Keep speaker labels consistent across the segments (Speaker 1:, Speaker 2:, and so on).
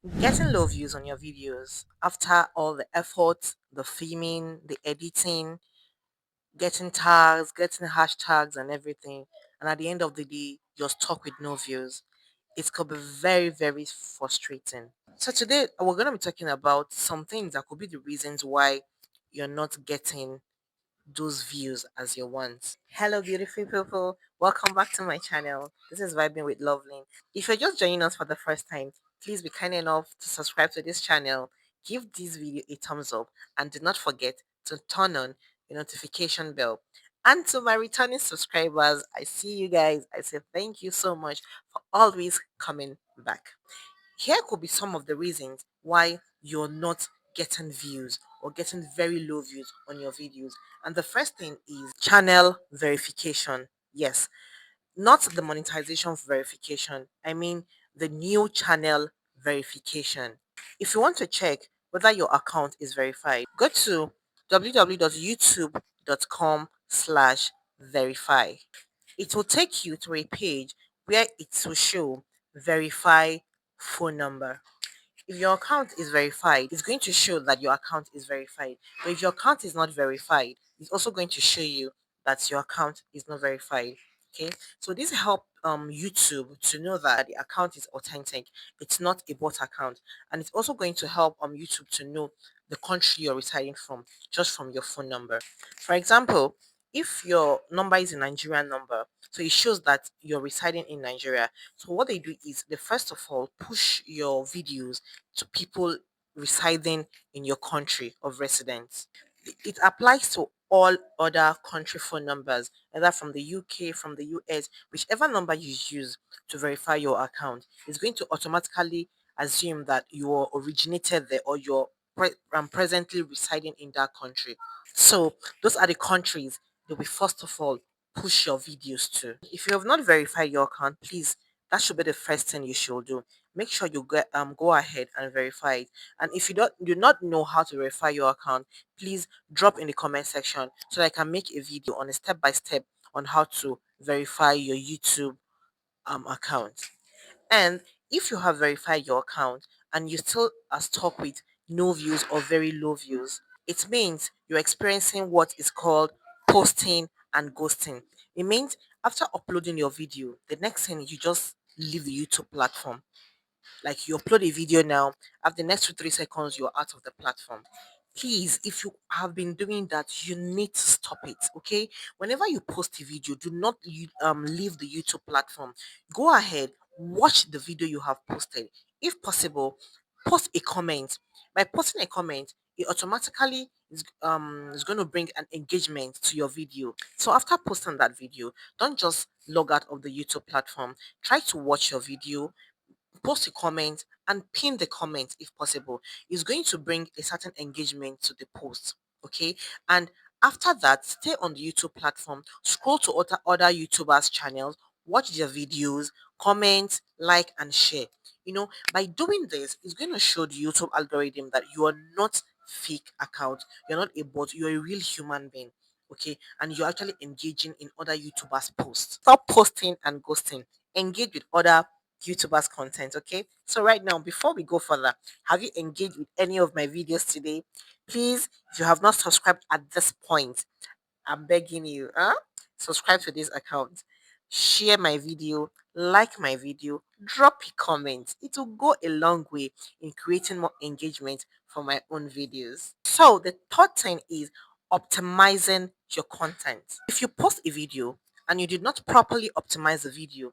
Speaker 1: Getting low views on your videos after all the effort, the filming, the editing, getting tags, getting hashtags, and everything, and at the end of the day, you're stuck with no views. It could be very, very frustrating. So, today we're going to be talking about some things that could be the reasons why you're not getting those views as you want. Hello, beautiful people. Welcome back to my channel. This is Vibing with Loveling. If you're just joining us for the first time, please be kind enough to subscribe to this channel, give this video a thumbs up, and do not forget to turn on the notification bell. And to my returning subscribers, I see you guys. I say thank you so much for always coming back. Here could be some of the reasons why you're not getting views or getting very low views on your videos. And the first thing is channel verification. Yes, not the monetization verification. I mean the new channel verification. If you want to check whether your account is verified, go to www.youtube.com/verify. It will take you to a page where it will show verify phone number. If your account is verified, it's going to show that your account is verified. But if your account is not verified, it's also going to show you that your account is not verified. Okay, so this help YouTube to know that the account is authentic. It's not a bot account, and it's also going to help YouTube to know the country you're residing from just from your phone number. For example, if your number is a Nigerian number, so it shows that you're residing in Nigeria. So what they do is they first of all push your videos to people residing in your country of residence. It applies to all other country phone numbers, either from the UK, from the US, whichever number you use to verify your account is going to automatically assume that you originated there or you're presently residing in that country. So those are the countries that we first of all push your videos to. If you have not verified your account, please, that should be the first thing you should do. Make sure you go ahead and verify it. And if you do not know how to verify your account, please drop in the comment section so that I can make a video on a step by step on how to verify your YouTube account. And if you have verified your account and you still are stuck with no views or very low views, it means you're experiencing what is called posting and ghosting. It means after uploading your video, the next thing you just leave the YouTube platform. Like you upload a video now, after the next 2 3 seconds, you're out of the platform. Please, if you have been doing that, you need to stop it. Okay. Whenever you post a video, do not leave the YouTube platform. Go ahead, watch the video you have posted. If possible, post a comment. By posting a comment, it automatically is going to bring an engagement to your video. So after posting that video, don't just log out of the YouTube platform. Try to watch your video, post a comment and pin the comment if possible. Is going to bring a certain engagement to the post. Okay. And after that, stay on the YouTube platform, scroll to other YouTubers channels, watch their videos, comment, like, and share. By doing this, it's going to show the YouTube algorithm that you are not fake account, you're not a bot, you're a real human being. Okay, and you're actually engaging in other YouTubers' posts. Stop posting and ghosting. Engage with other YouTubers' content. Okay, so right now, before we go further, have you engaged with any of my videos today? Please, if you have not subscribed at this point, I'm begging you, subscribe to this account, share my video, like my video, drop a comment. It will go a long way in creating more engagement for my own videos. So the third thing is optimizing your content. If you post a video and you did not properly optimize the video,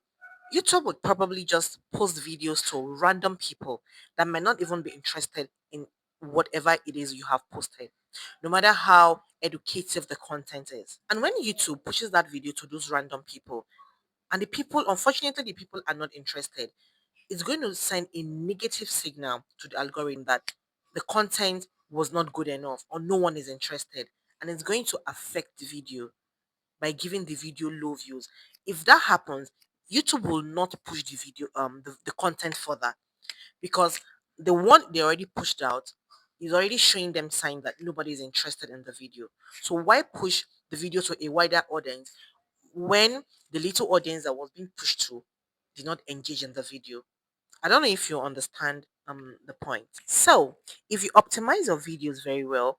Speaker 1: YouTube would probably just post videos to random people that might not even be interested in whatever it is you have posted, no matter how educative the content is. And when YouTube pushes that video to those random people, and unfortunately, the people are not interested, it's going to send a negative signal to the algorithm that the content was not good enough or no one is interested. And it's going to affect the video by giving the video low views. If that happens, YouTube will not push the video, the content further because the one they already pushed out is already showing them signs that nobody is interested in the video. So why push the video to a wider audience when the little audience that was being pushed to did not engage in the video? I don't know if you understand the point. So if you optimize your videos very well,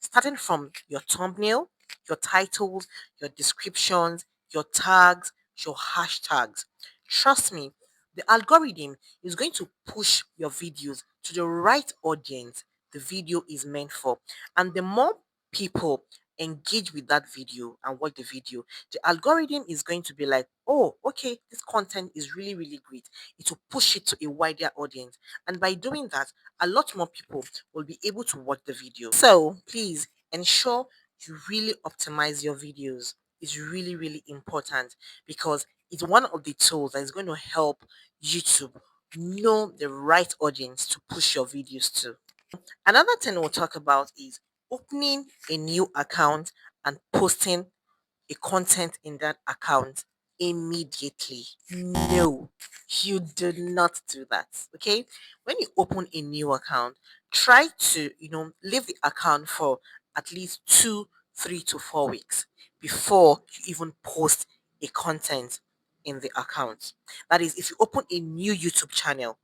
Speaker 1: starting from your thumbnail, your titles, your descriptions, your tags, your hashtags, trust me, the algorithm is going to push your videos to the right audience the video is meant for. And the more people engage with that video and watch the video, the algorithm is going to be like, oh, okay, this content is really, really great. It will push it to a wider audience. And by doing that, a lot more people will be able to watch the video. So please ensure you really optimize your videos. It's really, really important because it's one of the tools that is going to help YouTube know the right audience to push your videos to. Another thing we'll talk about is opening a new account and posting a content in that account immediately. No, you do not do that. Okay. When you open a new account, try to, leave the account for at least 2, 3 to 4 weeks before you even post a content in the account. That is, if you open a new YouTube channel,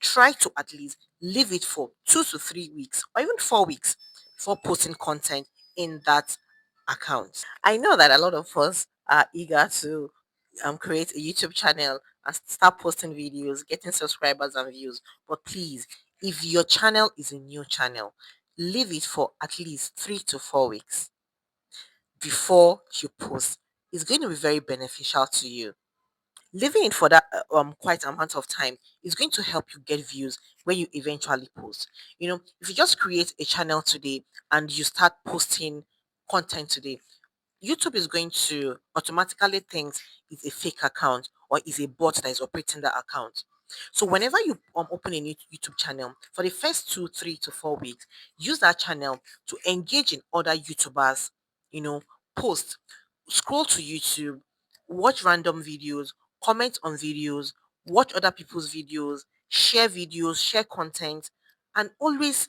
Speaker 1: try to at least leave it for 2 to 3 weeks or even 4 weeks before posting content in that account. I know that a lot of us are eager to create a YouTube channel and start posting videos, getting subscribers and views. But please, if your channel is a new channel, leave it for at least 3 to 4 weeks before you post. It's going to be very beneficial to you. Leaving it for that quite amount of time is going to help you get views when you eventually post. If you just create a channel today and you start posting content today, YouTube is going to automatically think it's a fake account or is a bot that is operating that account. So whenever you open a new YouTube channel, for the first 2, 3 to 4 weeks, use that channel to engage in other YouTubers, post, scroll to YouTube, watch random videos, comment on videos, watch other people's videos, share content, and always,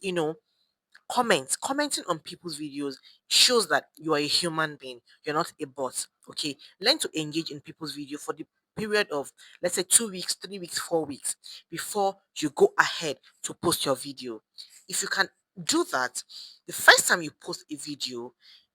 Speaker 1: commenting on people's videos shows that you are a human being, you're not a bot. Okay, learn to engage in people's video for the period of, let's say, 2 weeks, 3 weeks, 4 weeks before you go ahead to post your video. If you can do that, the first time you post a video,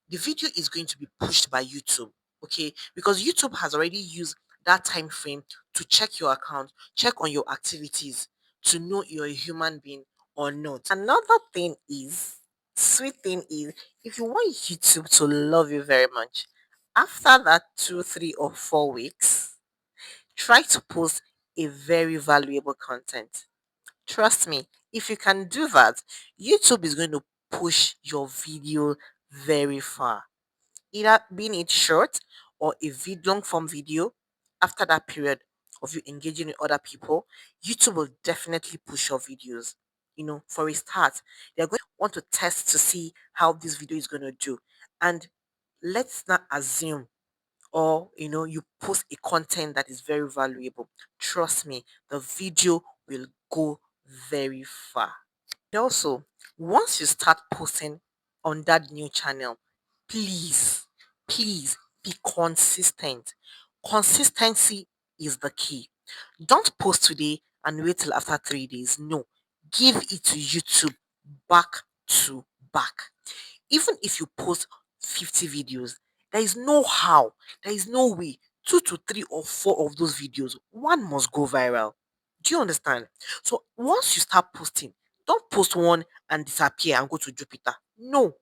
Speaker 1: the video is going to be pushed by YouTube. Okay, because YouTube has already used that time frame to check your account, check on your activities, to know you're a human being or not. Another thing is, sweet thing is, if you want YouTube to love you very much, after that 2, 3 or 4 weeks, try to post a very valuable content. Trust me, if you can do that, YouTube is going to push your video very far, either being it short or a long form video. After that period of you engaging with other people, YouTube will definitely push your videos. For a start, they're going to want to test to see how this video is going to do. And let's not assume, or you post a content that is very valuable. Trust me, the video will go very far. And also, once you start posting on that new channel, please, please be consistent. Consistency is the key. Don't post today and wait till after 3 days. No, give it to YouTube back to back. Even if you post 50 videos, there is no how, there is no way 2 to 3 or 4 of those videos, one must go viral. Do you understand? So once you start posting, don't post one and disappear and go to Jupiter. No,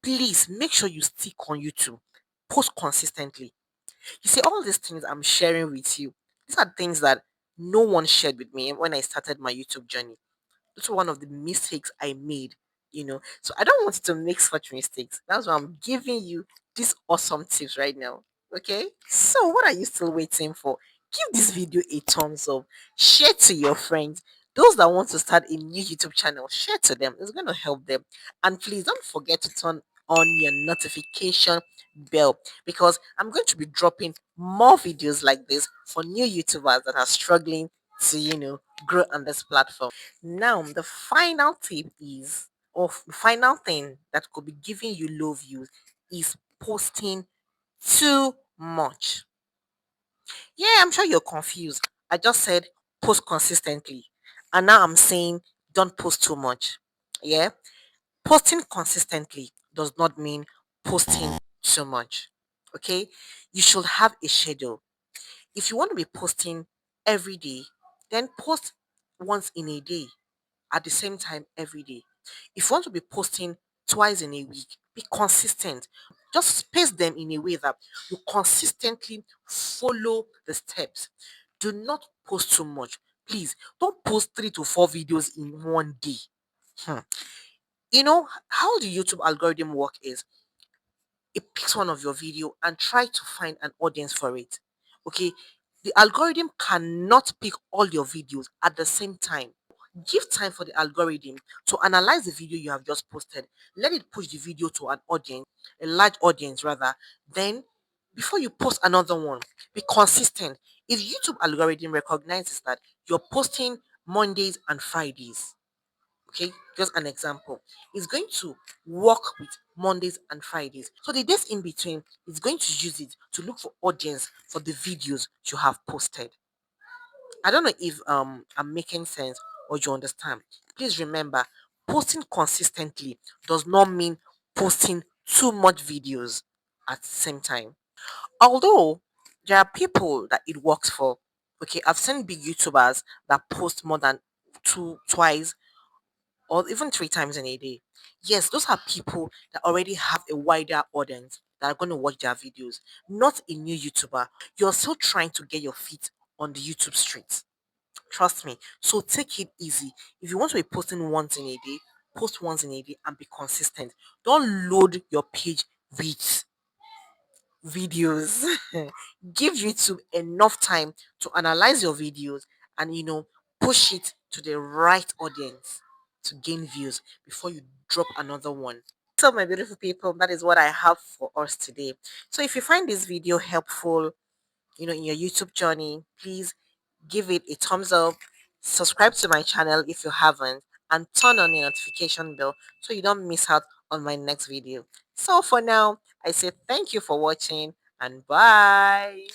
Speaker 1: please make sure you stick on YouTube. Post consistently. You see, all these things I'm sharing with you, these are things that no one shared with me when I started my YouTube journey. That's one of the mistakes I made. So I don't want you to make such mistakes. That's why I'm giving you these awesome tips right now. Okay? So what are you still waiting for? Give this video a thumbs up. Share to your friends. Those that want to start a new YouTube channel, share to them. It's going to help them. And please don't forget to turn on your notification bell because I'm going to be dropping more videos like this for new YouTubers that are struggling to, grow on this platform. Now, the final tip is, or final thing that could be giving you low views is posting too much. Yeah, I'm sure you're confused. I just said post consistently, and now I'm saying Don't post too much. Yeah. Posting consistently does not mean posting too much. Okay. You should have a schedule. If you want to be posting every day, then post once in a day at the same time every day. If you want to be posting twice in a week, be consistent. Just space them in a way that you consistently follow the steps. Do not post too much. Please don't post 3 to 4 videos in one day. Hmm. You know how the YouTube algorithm work is it picks one of your video and try to find an audience for it. Okay, the algorithm cannot pick all your videos at the same time. Give time for the algorithm to analyze the video you have just posted. Let it push the video to an audience, a large audience rather. Then, before you post another one, be consistent. If YouTube algorithm recognizes that you're posting Mondays and Fridays, okay, just an example, it's going to work with Mondays and Fridays. So the days in between, it's going to use it to look for audience for the videos you have posted. I don't know if I'm making sense or you understand. Please remember, posting consistently does not mean posting too much videos at the same time. Although there are people that it works for. Okay, I've seen big YouTubers that post more than twice or even 3 times in a day. Yes, those are people that already have a wider audience that are going to watch their videos, not a new YouTuber. You're still trying to get your feet on the YouTube streets. Trust me. So take it easy. If you want to be posting once in a day, post once in a day and be consistent. Don't load your page with videos. Give YouTube enough time to analyze your videos and push it to the right audience to gain views before you drop another one. So my beautiful people, that is what I have for us today. So if you find this video helpful, in your YouTube journey, please give it a thumbs up, subscribe to my channel if you haven't, and turn on the notification bell so you don't miss out on my next video. So for now, I say thank you for watching and bye.